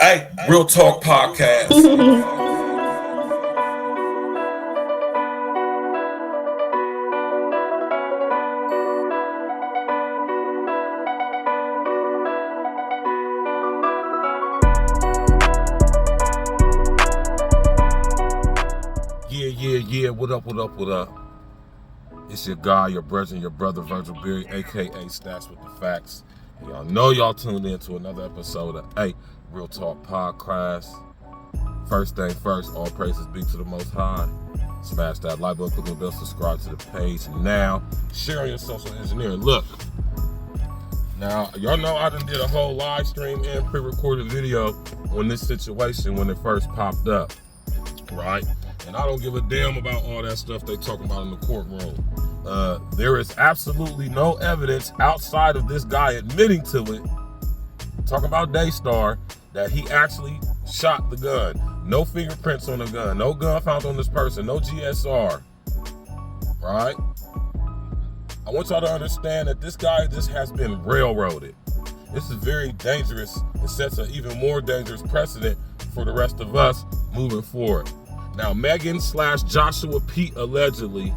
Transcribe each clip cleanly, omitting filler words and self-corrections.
Hey, Real Talk Podcast. Yeah. What up? It's your guy, your brother, Virgil Berry, aka Stats with the Facts. And y'all know y'all tuned in to another episode of Real Talk Podcast. First thing first, all praises be to the Most High. Smash that like button, click the bell, subscribe to the page now. Share on your social engineering. Look, now y'all know I done did a whole live stream and pre-recorded video on this situation when it first popped up, right? And I don't give a damn about all that stuff they talking about in the courtroom. There is absolutely no evidence outside of this guy admitting to it, talking about Daystar, that he actually shot the gun. No fingerprints on the gun. No gun found on this person. No GSR. Right? I want y'all to understand that this guy just has been railroaded. This is very dangerous. It sets an even more dangerous precedent for the rest of us moving forward. Now, Megan/Joshua Pete allegedly,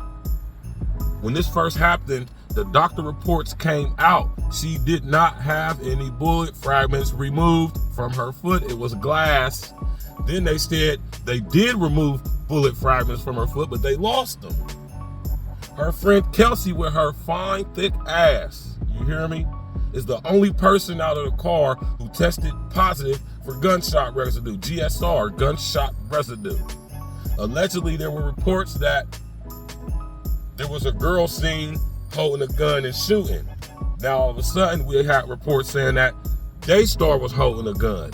when this first happened, the doctor reports came out. She did not have any bullet fragments removed from her foot. It was glass. Then they said they did remove bullet fragments from her foot, but they lost them. Her friend Kelsey, with her fine, thick ass, you hear me, is the only person out of the car who tested positive for gunshot residue, GSR, gunshot residue. Allegedly, there were reports that there was a girl seen holding a gun and shooting. Now, all of a sudden, we had reports saying that Daystar was holding a gun.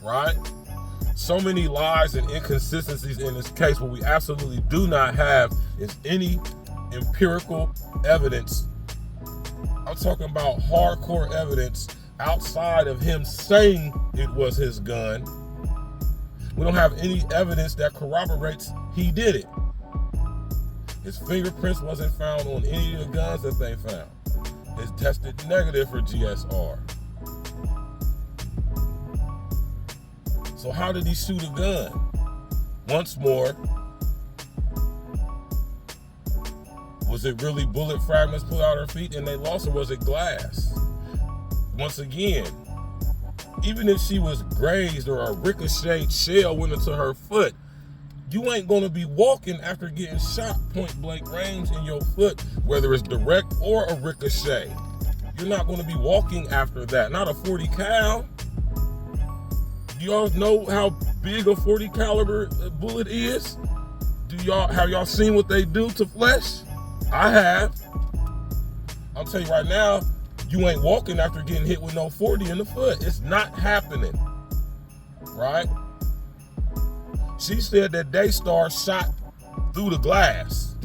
Right? So many lies and inconsistencies in this case. What we absolutely do not have is any empirical evidence. I'm talking about hardcore evidence outside of him saying it was his gun. We don't have any evidence that corroborates he did it. His fingerprints wasn't found on any of the guns that they found. It's tested negative for GSR. So how did he shoot a gun? Once more, was it really bullet fragments pulled out her feet and they lost, or was it glass? Once again, even if she was grazed or a ricocheted shell went into her foot, you ain't gonna be walking after getting shot point blank range in your foot, whether it's direct or a ricochet. You're not gonna be walking after that. Not a 40 cal. Do y'all know how big a 40 caliber bullet is? Have y'all seen what they do to flesh? I have. I'll tell you right now, you ain't walking after getting hit with no 40 in the foot. It's not happening, right? She said that Daystar shot through the glass.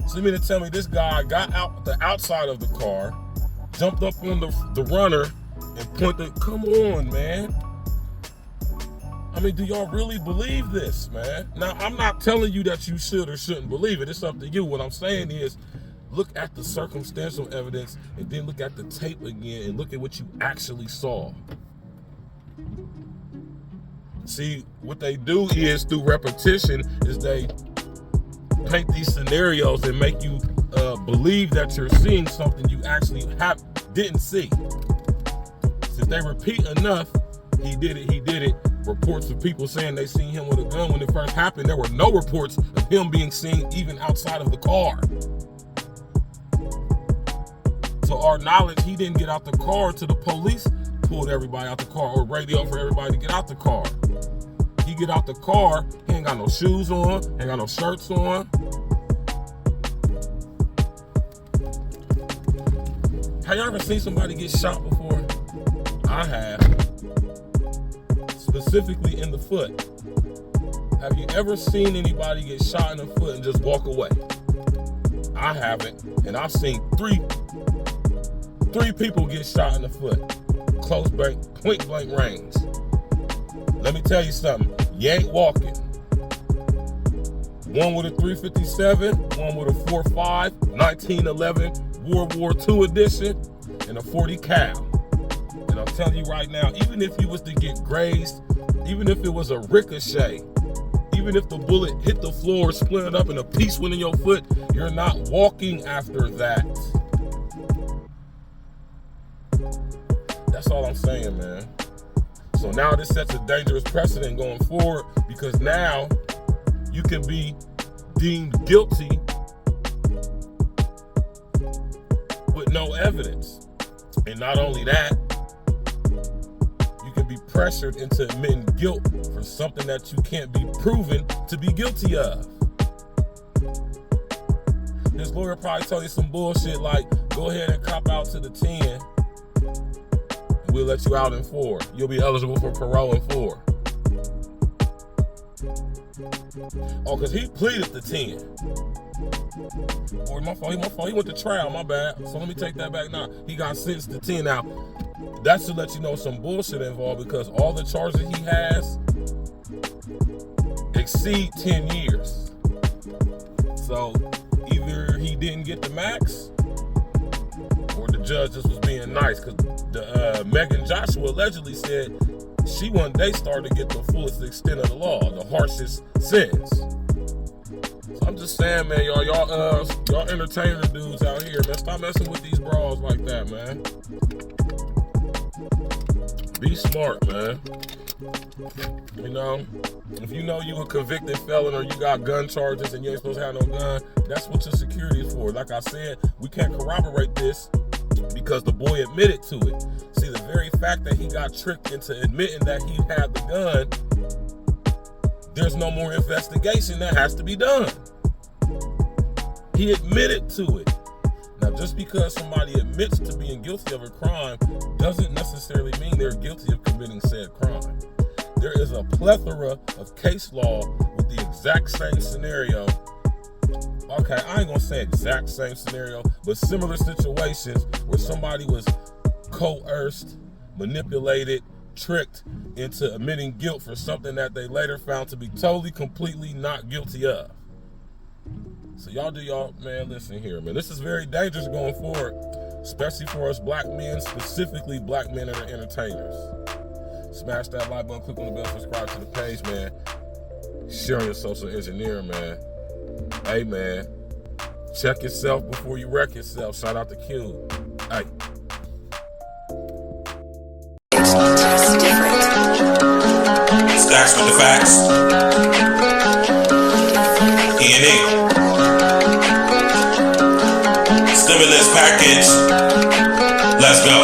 So you mean to tell me this guy got out the outside of the car, jumped up on the runner, and pointed, come on, man. I mean, do y'all really believe this, man? Now, I'm not telling you that you should or shouldn't believe it. It's up to you. What I'm saying is, look at the circumstantial evidence and then look at the tape again and look at what you actually saw. See, what they do is, through repetition, is they paint these scenarios and make you believe that you're seeing something you actually didn't see. Since they repeat enough, he did it. Reports of people saying they seen him with a gun when it first happened. There were no reports of him being seen even outside of the car. To our knowledge, he didn't get out the car till the police pulled everybody out the car or radio for everybody to get out the car. He get out the car, he ain't got no shoes on, ain't got no shirts on. Have you ever seen somebody get shot before? I have. Specifically in the foot. Have you ever seen anybody get shot in the foot and just walk away? I haven't, and I've seen three people get shot in the foot, point blank range. Let me tell you something, you ain't walking. One with a .357, one with a .45, 1911 World War II edition and a 40 cal. And I'm telling you right now, even if you was to get grazed, even if it was a ricochet, even if the bullet hit the floor, split it up and a piece went in your foot, you're not walking after that. That's all I'm saying, man. So now this sets a dangerous precedent going forward, because now you can be deemed guilty with no evidence. And not only that, you can be pressured into admitting guilt for something that you can't be proven to be guilty of. This lawyer probably tell you some bullshit like, go ahead and cop out to the 10. We'll let you out in 4. You'll be eligible for parole in 4. Oh, because he pleaded to 10. Oh, my fault. He went to trial, my bad. So let me take that back now. He got sentenced to 10 now. That's to let you know some bullshit involved, because all the charges he has exceed 10 years. So either he didn't get the max, or the judge just was being nice, because Megan Joshua allegedly said she one day started to get the fullest extent of the law, the harshest sentence. So I'm just saying, man, y'all entertainer dudes out here, man, stop messing with these bras like that, man. Be smart, man. You know, if you know you a convicted felon or you got gun charges and you ain't supposed to have no gun, that's what your security is for. Like I said, we can't corroborate this because the boy admitted to it. See, the very fact that he got tricked into admitting that he had the gun, there's no more investigation that has to be done. He admitted to it. Now, just because somebody admits to being guilty of a crime doesn't necessarily mean they're guilty of committing said crime. There is a plethora of case law with the exact same scenario. Okay, I ain't gonna say exact same scenario, but similar situations where somebody was coerced, manipulated, tricked into admitting guilt for something that they later found to be totally, completely not guilty of. So y'all do y'all, man, listen here, man. This is very dangerous going forward, especially for us black men, specifically black men that are entertainers. Smash that like button, click on the bell, subscribe to the page, man. Sharing your social engineering, man. Hey, man, check yourself before you wreck yourself. Shout out to Q. Hey. Stacks with the facts. E&E. Stimulus package. Let's go.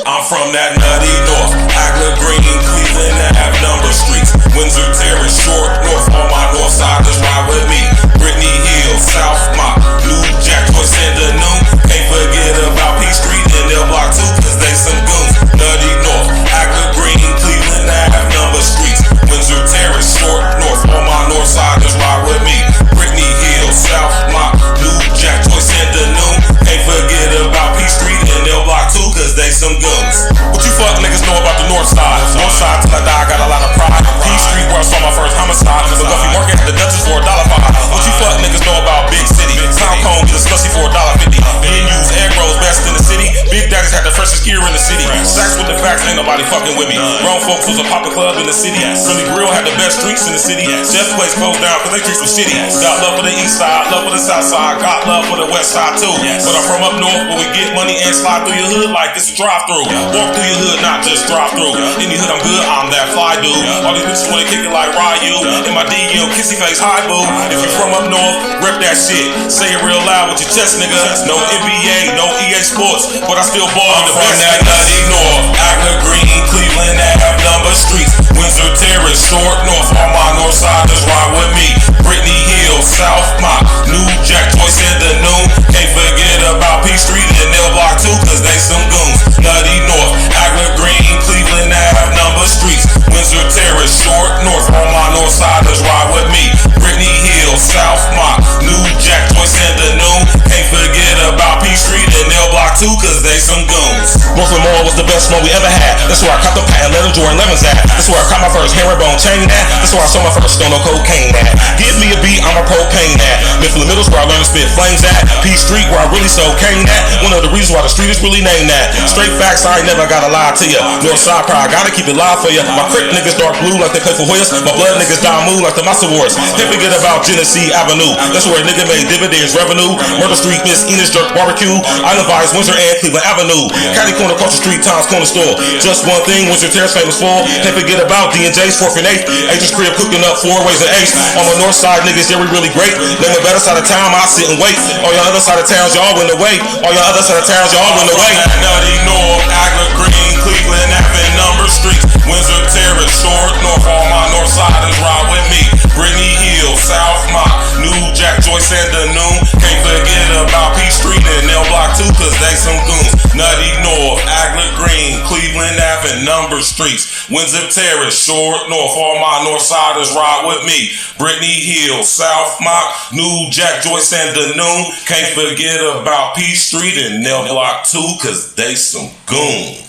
I'm from that nutty north. Agla Green, Cleveland, Ave, number streets. Windsor Terrace, Short North. On my north side, just ride with me. Brittany Hill, South Mott, New Jack, Joyce and the Noon. Can't forget about P Street and L Block 2, cause they some goons. Nutty North, Agla Green, Cleveland, Ave, number streets. Windsor Terrace, Short North. On my north side, just ride with me. Brittany Hill, South Mott, New Jack, Joyce and the Noon. Can't forget about P Street and L Block 2, cause they some goons. What you fuck niggas know about the north side? North side till I die, got a lot of pride. P Street where I saw my first homicide. McGuffey Market had the Dutchess for $1.05. What you fuck niggas know about Big City? Town Cone get a slushy for $1.50. Menus, egg rolls, best in the city. Big Daddies had the freshest gear in the city. Stacks with the facts, ain't nobody fucking with me. Grown folks was a Papa Club in the city. Philly Grill had the best drinks in the city. Chef place closed down cause they drinks was shitty. Got love for the east side, love for the south side. Got love for the west side too. But I'm from up north where we get money and slide through your hood like it's a drive-through. Walk through your hood, not just drive through. Any hood I'm good, I'm that fly dude. All these bitches wanna kick it like Ryu. In my DM, kissy face, hi boo. If you from up north, rep that shit. Say it real loud with your chest, nigga. No NBA, no EA Sports, but I still ball in the best. That nutty north, Agla Green, Cleveland, Ave, number streets. Windsor Terrace, Short North. On my north side, just ride with me. Brittany Hill, South Mott, New Jack, Joyce and the Noon. Can't forget about P Street and L Block 2, cause they some goons. Nutty North, Agla Green, Cleveland, Ave, number streets. Windsor Terrace, Short North. On my north side, just ride with me. Brittany Hill, South Mott, New Jack, Joyce and the Noon. Can't forget about P Street and L Block 2, cause they some goons. Brooklyn Mall was the best one we ever had. That's where I caught the patent leather Jordan 11s at. That's where I caught my first herringbone chain at. That's where I saw my first stone of cocaine at. Give me a beat, I'm a propane at. Mifflin Middle's where I learned to spit flames at. P Street where I really sold cane at. One of the reasons why the street is really named that. Straight facts, I ain't never gotta lie to ya. Northside pride, gotta keep it live for ya. My crick niggas dark blue like they play for Hoyas. My blood niggas Dizamn like the Massa Wars. Can't forget about Genesee Avenue. That's where a nigga made dividends revenue. Murder Street, Miss Enos Jerk Barbecue. Island Vibes, Windsor and Cleveland Avenue. Caddy Corner, Culture Street, Times Corner Store. Just one thing, Windsor Terrace famous for. Can't forget about D&J's 4th and 8th. Agent's crib cooking up 4 ways and 8. On the north side, niggas, yeah, we really great. Name a better side of town, I sit and wait. All y'all other side of towns, y'all went away. All y'all other side of towns, y'all went away. Nutty North, Agler Green, Cleveland, Avenue, Number Streets, Windsor Terrace, Short North. All my north siders ride with me. Brittany Hill, South Mott, New Jack, Joyce, and Danoon. Can't forget about P Street and L Block 2, cause they some goons. Nutty North, Agler Green, Cleveland Avenue, Number Streets, Windsor Terrace, Short North. All my north siders ride with me. Brittany Hill, South Mott, New Jack, Joyce, and Danoon. Can't forget about P Street and L Block 2, cause they some goons.